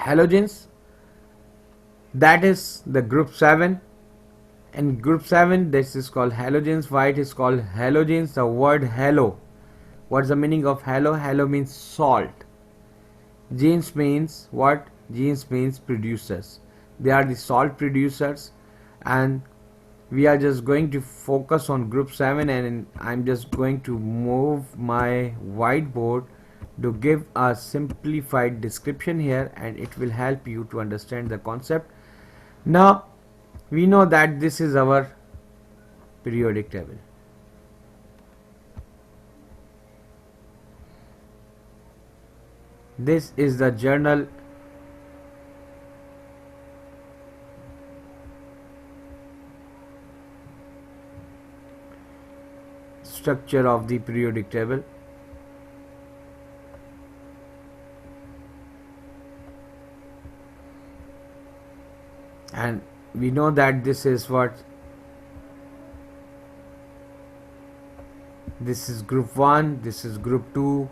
halogens, that is the group 7. In group 7 this is called halogens. Why it is called halogens? The word halo, what's the meaning of halo? Halo means salt. Gens means what? Gens means producers. They are the salt producers, and we are just going to focus on group 7, and I'm just going to move my whiteboard to give a simplified description here, and it will help you to understand the concept. Now we know that this is our periodic table. This is the journal structure of the periodic table. And we know that this is what? This is group 1, this is group 2,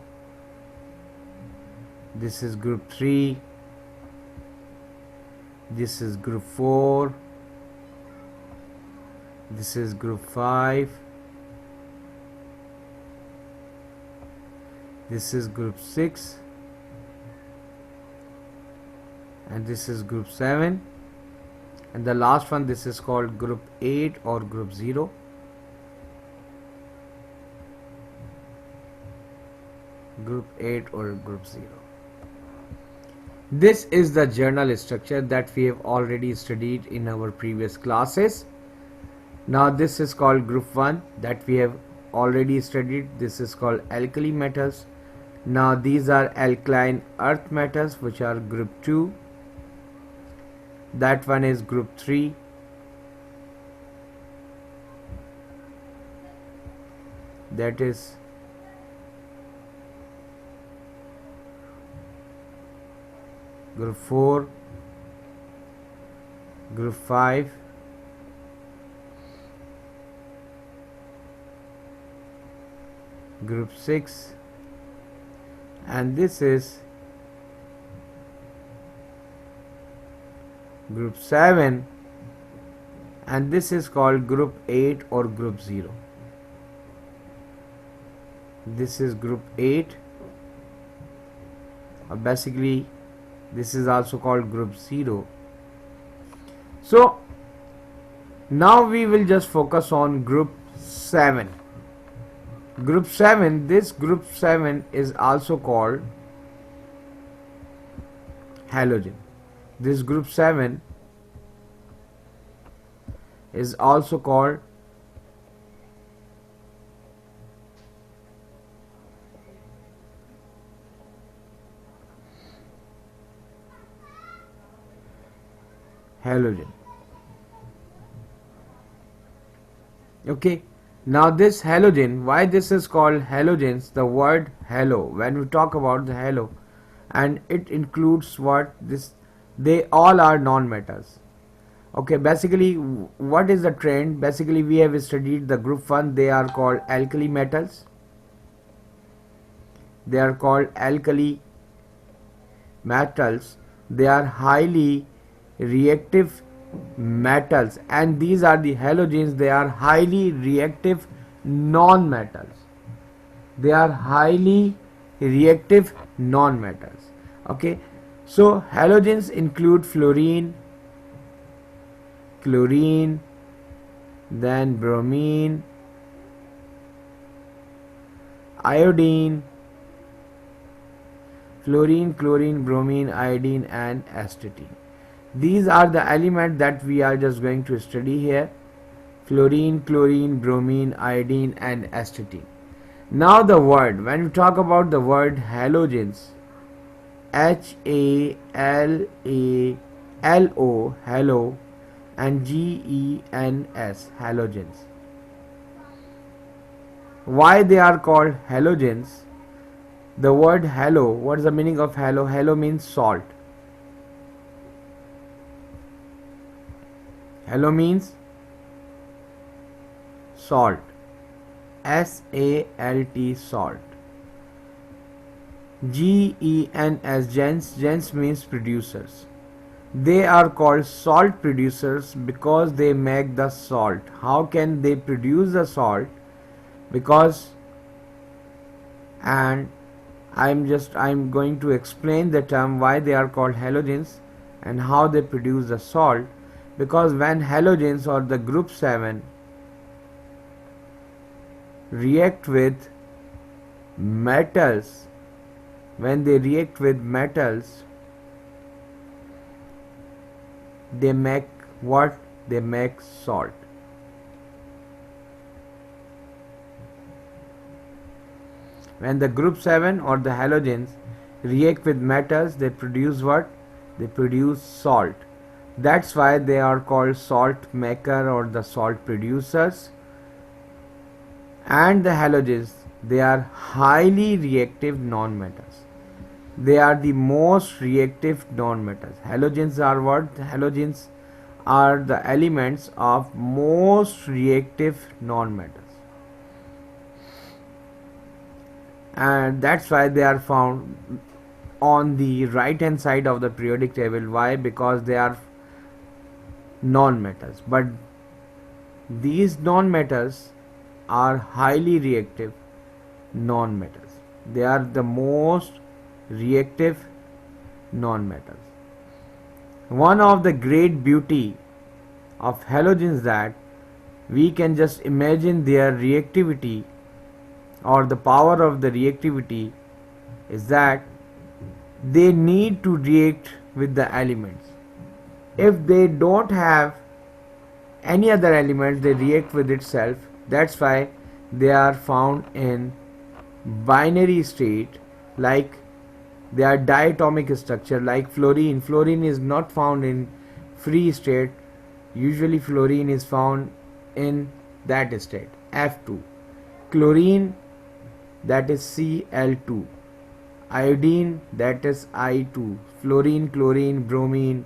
this is group 3, this is group 4, this is group 5, this is group 6, and this is group 7, and the last one, this is called group 8 or group 0. Group 8 or group 0. This is the journal structure that we have already studied in our previous classes. Now this is called group 1 that we have already studied. This is called alkali metals. Now these are alkaline earth metals, which are group 2. That one is group 3. That is group 4, group 5, group 6, and this is group 7, and this is called group 8 or group 0. This is group 8, or basically this is also called group 0. So now we will just focus on group 7. Group 7, this group 7 is also called halogen. This group 7 is also called halogen. Okay, now this halogen, why this is called halogens? The word halo, when we talk about the halo, and it includes what? This, they all are non-metals. Okay, basically what is the trend? Basically we have studied the group 1, they are called alkali metals. They are called alkali metals. They are highly reactive metals, and these are the halogens. They are highly reactive non-metals. They are highly reactive non-metals. Okay, so halogens include fluorine, chlorine, then bromine, iodine, fluorine, chlorine, bromine, iodine, and astatine. These are the elements that we are just going to study here: fluorine, chlorine, bromine, iodine, and astatine. Now the word, when we talk about the word halogens, H-A-L-A-L-O, halo, and G-E-N-S, halogens. Why they are called halogens? The word halo, what is the meaning of halo? Halo means salt. Halo means salt. S-A-L-T, salt. Gens. Gens means producers. They are called salt producers because they make the salt. How can they produce the salt? Because, and I'm going to explain the term why they are called halogens and how they produce the salt. Because when halogens or the group 7 react with metals, when they react with metals, they make what? They make salt. When the group 7 or the halogens react with metals, they produce what? They produce salt. That's why they are called salt maker or the salt producers. And the halogens, they are highly reactive non-metals. They are the most reactive non-metals. Halogens are what? Halogens are the elements of most reactive non-metals. And that's why they are found on the right hand side of the periodic table. Why? Because they are non-metals. But these non-metals are highly reactive non-metals. They are the most reactive non-metals. One of the great beauty of halogens that we can just imagine their reactivity or the power of the reactivity is that they need to react with the elements. If they don't have any other element, they react with itself. That's why they are found in binary state, like they are diatomic structure, like fluorine. Fluorine is not found in free state. Usually fluorine is found in that state, F2. Chlorine, that is Cl2. Iodine, that is I2. Fluorine, chlorine, bromine,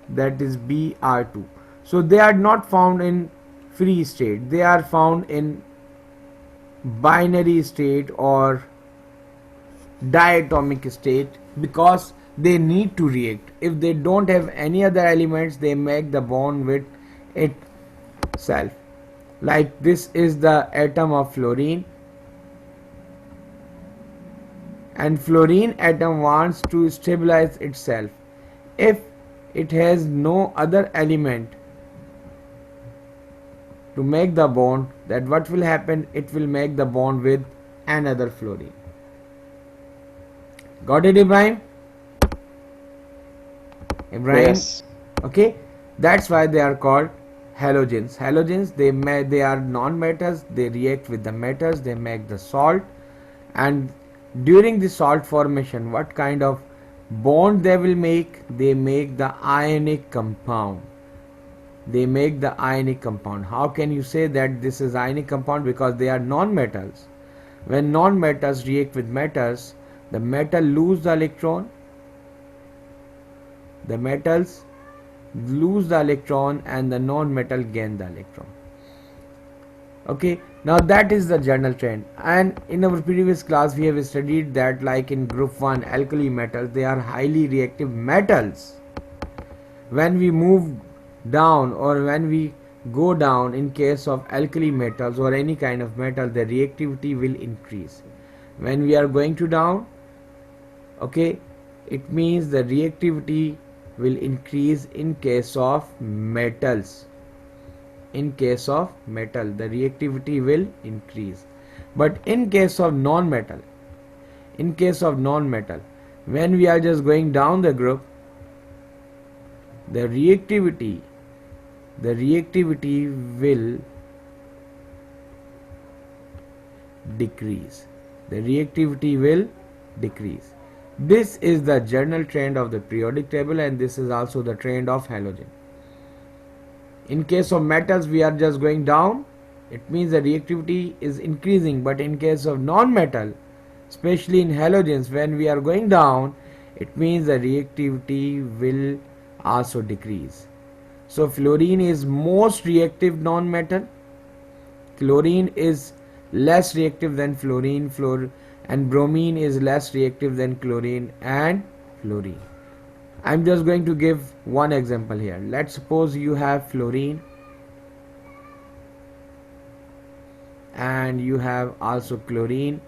that is Br2. So they are not found in free state. They are found in binary state or diatomic state because they need to react. If they don't have any other elements, they make the bond with itself. Like this is the atom of fluorine, and fluorine atom wants to stabilize itself. If it has no other element to make the bond, that what will happen? It will make the bond with another fluorine. Got it, Ibrahim? Yes. Okay, that's why they are called halogens. Halogens, they are non-metals. They react with the metals. They make the salt, and during the salt formation, what kind of bond they will make? They make the ionic compound. They make the ionic compound. How can you say that this is ionic compound? Because they are non-metals. When non-metals react with metals, the metal lose the electron. The metals lose the electron and the non-metal gain the electron. Okay, now that is the general trend. And in our previous class we have studied that, like in group 1 alkali metals, they are highly reactive metals. When we move down or when we go down in case of alkali metals or any kind of metal, the reactivity will increase. When we are going to down, okay, it means the reactivity will increase in case of metals. In case of metal, the reactivity will increase. But in case of non-metal, when we are just going down the group, the reactivity will decrease. The reactivity will decrease. This is the general trend of the periodic table, and this is also the trend of halogen. In case of metals, we are just going down. It means the reactivity is increasing. But in case of non-metal, especially in halogens, when we are going down, it means the reactivity will also decrease. So fluorine is most reactive non-metal. Chlorine is less reactive than fluorine. and bromine is less reactive than chlorine and fluorine. I'm just going to give one example here. Let's suppose you have fluorine and you have also chlorine,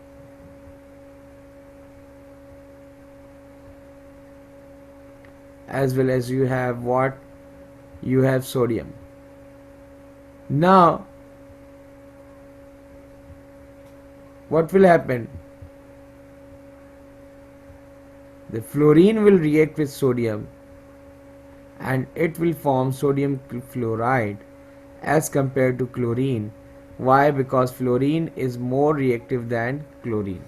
as well as you have what? You have sodium. Now what will happen? The fluorine will react with sodium and it will form sodium fluoride as compared to chlorine. Why? Because fluorine is more reactive than chlorine.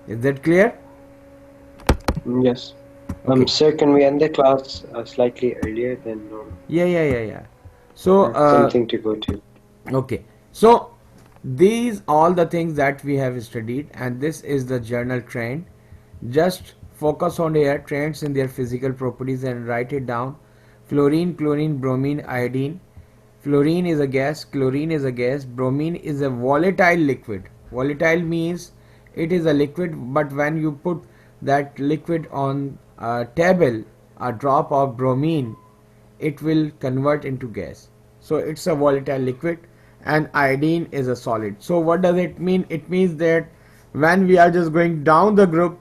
Is that clear? Yes. Okay. Sir, can we end the class slightly earlier than normal? Yeah. So, I have something to go to. okay. So, these all the things that we have studied, and this is the journal trend. Just focus on their trends in their physical properties and write it down. Fluorine, chlorine, bromine, iodine. Fluorine is a gas, chlorine is a gas, bromine is a volatile liquid. Volatile means it is a liquid, but when you put that liquid on a table, a drop of bromine, it will convert into gas. So it's a volatile liquid, and iodine is a solid. So what does it mean? It means that when we are just going down the group,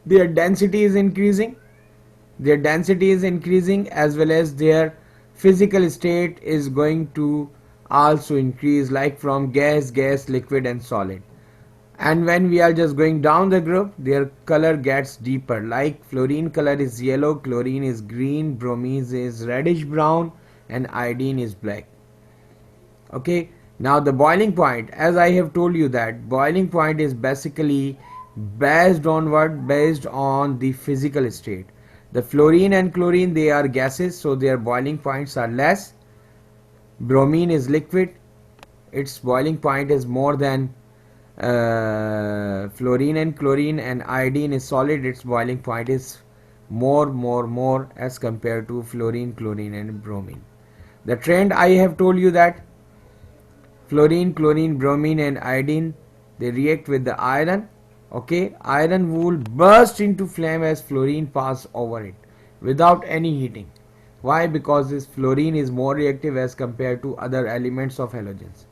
their density is increasing, as well as their physical state is going to also increase, like from gas, liquid and solid. And when we are just going down the group, their color gets deeper, like fluorine color is yellow, chlorine is green, bromine is reddish brown, and iodine is black. Okay, now the boiling point, as I have told you, that boiling point is basically based on what? Based on the physical state. The fluorine and chlorine, they are gases, so their boiling points are less. Bromine is liquid, its boiling point is more than fluorine and chlorine, and iodine is solid, its boiling point is more as compared to fluorine, chlorine and bromine. The trend I have told you, that fluorine, chlorine, bromine and iodine, they react with the iron. Okay, iron will burst into flame as fluorine pass over it without any heating. Why? Because this fluorine is more reactive as compared to other elements of halogens.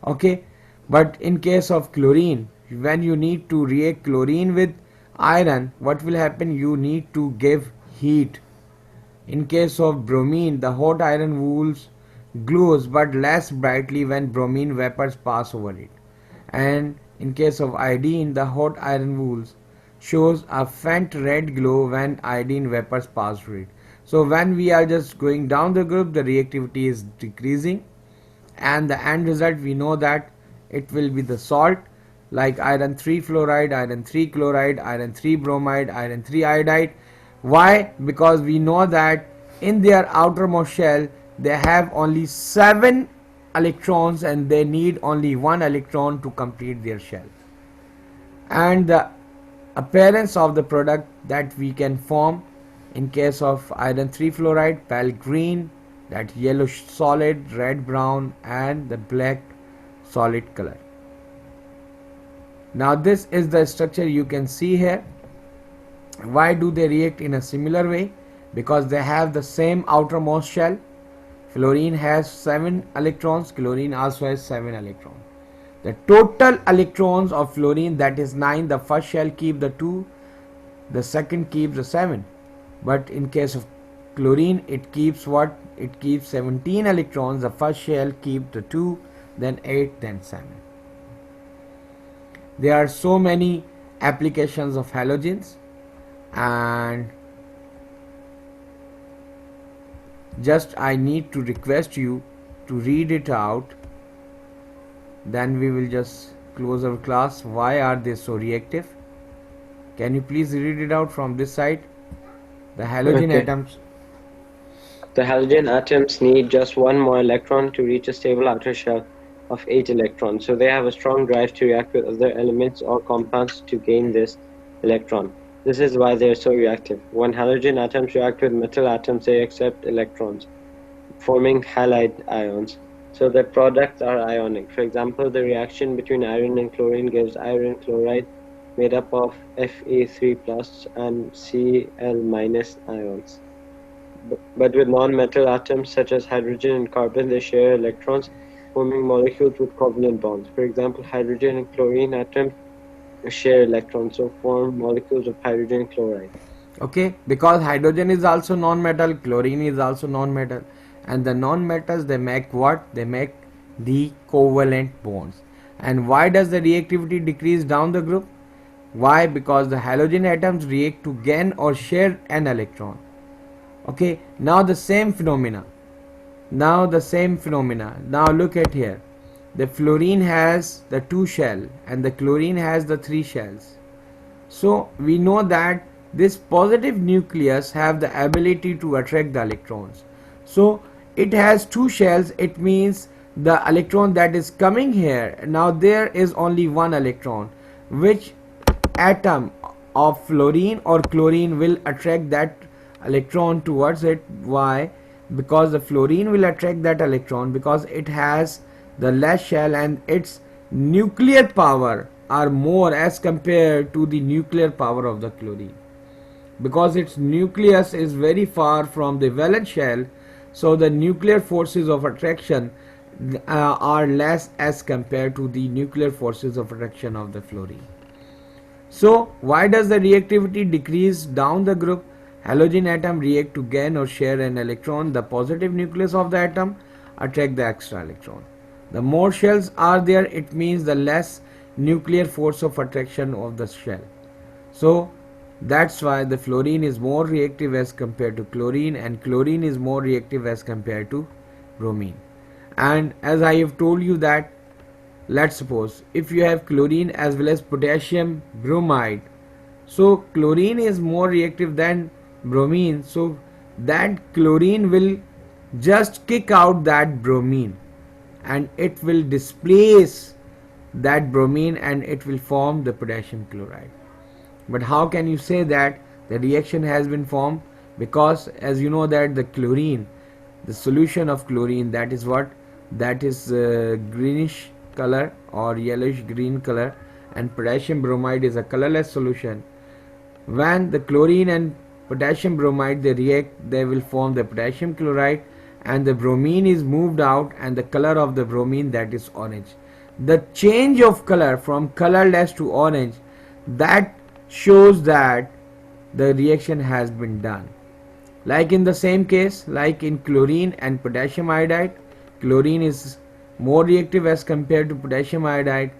Okay, but in case of chlorine, when you need to react chlorine with iron, what will happen? You need to give heat. In case of bromine, the hot iron wool glows but less brightly when bromine vapors pass over it. And in case of iodine, the hot iron wool shows a faint red glow when iodine vapors pass through it. So when we are just going down the group, the reactivity is decreasing, and the end result, we know that it will be the salt, like iron 3 fluoride, iron 3 chloride, iron 3 bromide, iron 3 iodide. Why? Because we know that in their outermost shell they have only 7 electrons and they need only 1 electron to complete their shell. And the appearance of the product that we can form, in case of iron 3 fluoride, pale green, that yellow solid, red brown and the black solid color. Now this is the structure you can see here. Why do they react in a similar way? Because they have the same outermost shell. Fluorine has 7 electrons, chlorine also has 7 electrons. The total electrons of fluorine, that is 9. The first shell keep the 2, the second keeps the 7. But in case of chlorine, it keeps what? It keeps 17 electrons. The first shell keep the 2, then 8, then 7. There are so many applications of halogens, and just I need to request you to read it out, then we will just close our class. Why are they so reactive? Can you please read it out from this side? The halogen Okay. atoms. The halogen atoms need just one more electron to reach a stable outer shell of 8 electrons, so they have a strong drive to react with other elements or compounds to gain this electron. This is why they are so reactive. When halogen atoms react with metal atoms, they accept electrons, forming halide ions. so the products are ionic. For example, the reaction between iron and chlorine gives iron chloride made up of Fe3 plus and Cl minus ions. But with non-metal atoms such as hydrogen and carbon, they share electrons, forming molecules with covalent bonds. For example, hydrogen and chlorine atoms share electrons, so form molecules of hydrogen chloride. Okay, because hydrogen is also non-metal, chlorine is also non-metal, and the non-metals, they make what? They make the covalent bonds. And why does the reactivity decrease down the group? Why? Because the halogen atoms react to gain or share an electron. Okay, now the same phenomena. Now look at here. The fluorine has the 2 shell and the chlorine has the 3 shells. So we know that this positive nucleus have the ability to attract the electrons. So it has 2 shells, it means the electron that is coming here, now there is only 1 electron. Which atom of fluorine or chlorine will attract that electron towards it? Why? Because the fluorine will attract that electron because it has the less shell and its nuclear power are more as compared to the nuclear power of the chlorine, because its nucleus is very far from the valence shell, so the nuclear forces of attraction are less as compared to the nuclear forces of attraction of the fluorine. So why does the reactivity decrease down the group? Halogen atom react to gain or share an electron. The positive nucleus of the atom attract the extra electron. The more shells are there, it means the less nuclear force of attraction of the shell. So that's why the fluorine is more reactive as compared to chlorine, and chlorine is more reactive as compared to bromine. And as I have told you that, let's suppose if you have chlorine as well as potassium bromide, so chlorine is more reactive than bromine, so that chlorine will just kick out that bromine and it will displace that bromine and it will form the potassium chloride. But how can you say that the reaction has been formed? Because as you know that the chlorine, the solution of chlorine, that is what? That is greenish color or yellowish green color, and potassium bromide is a colorless solution. When the chlorine and potassium bromide they react, they will form the potassium chloride, and the bromine is moved out and the color of the bromine, that is orange. The change of color from colorless to orange, that shows that the reaction has been done. Like in the same case, like in chlorine and potassium iodide, chlorine is more reactive as compared to potassium iodide,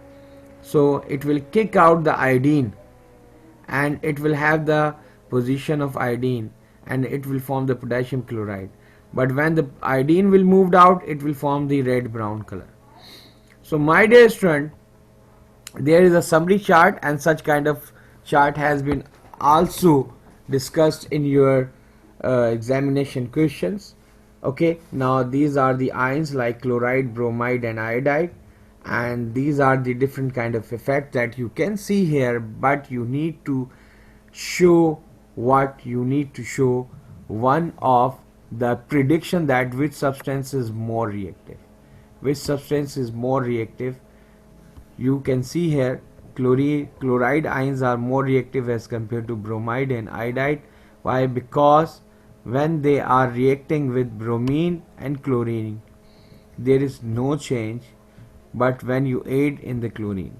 so it will kick out the iodine and it will have the position of iodine and it will form the potassium chloride. But when the iodine will moved out, it will form the red brown color. So my dear student, there is a summary chart, and such kind of chart has been also discussed in your examination questions. Okay, now these are the ions like chloride, bromide and iodide, and these are the different kind of effect that you can see here, but you need to show what you need to show, one of the prediction that which substance is more reactive. Which substance is more reactive? You can see here chloride ions are more reactive as compared to bromide and iodide. Why? Because when they are reacting with bromine and chlorine, there is no change, but when you add in the chlorine,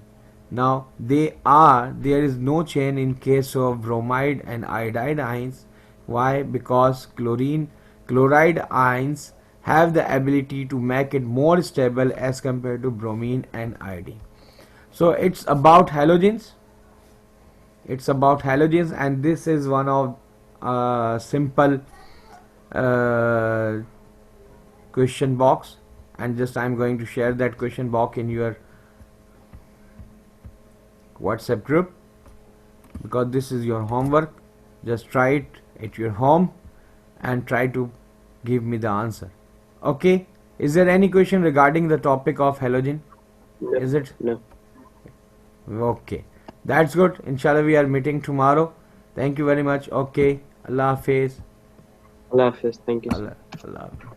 now there is no change in case of bromide and iodide ions. Why? Because chloride ions have the ability to make it more stable as compared to bromine and iodine. So it's about halogens, and this is one of simple question box, and just I'm going to share that question box in your WhatsApp group, because this is your homework. Just try it at your home and try to give me the answer. Okay, is there any question regarding the topic of halogen? No, Is it no. okay? That's good. Inshallah we are meeting tomorrow. Thank you very much. Okay, Allah Hafiz. Allah Hafiz. Thank you. Allah, Allah Hafiz.